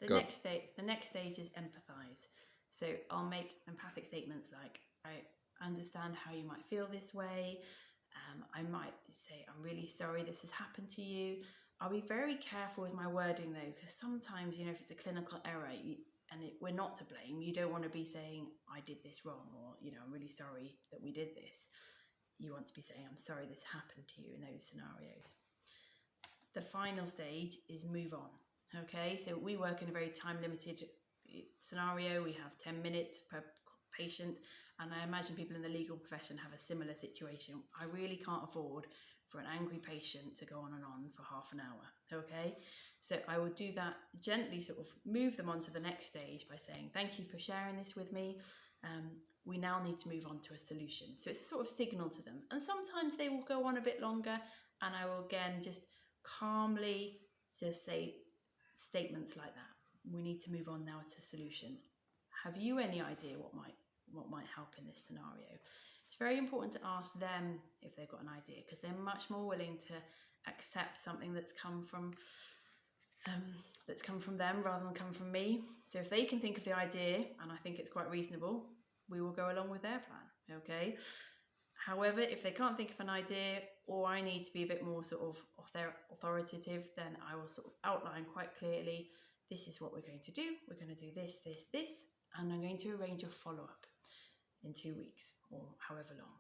The next stage is empathize. So I'll make empathic statements like, I understand how you might feel this way. I might say, I'm really sorry this has happened to you. I'll be very careful with my wording though, because sometimes, if it's a clinical error we're not to blame, you don't want to be saying, I did this wrong, or, I'm really sorry that we did this. You want to be saying, I'm sorry this happened to you in those scenarios. The final stage is move on. Okay, so we work in a very time limited scenario. We have 10 minutes per patient, and I imagine people in the legal profession have a similar situation. I really can't afford for an angry patient to go on and on for half an hour. Okay, so I would do that gently, sort of move them on to the next stage by saying, thank you for sharing this with me. We now need to move on to a solution. So it's a sort of signal to them, and sometimes they will go on a bit longer, and I will again just calmly just say statements like that. We need to move on now to solution. Have you any idea what might help in this scenario? It's very important to ask them if they've got an idea, because they're much more willing to accept something that's come from them rather than come from me. So if they can think of the idea, and I think it's quite reasonable, we will go along with their plan. Okay. However, if they can't think of an idea, or I need to be a bit more sort of authoritative, then I will sort of outline quite clearly, this is what we're going to do. We're going to do this, this, this, and I'm going to arrange a follow-up in 2 weeks or however long.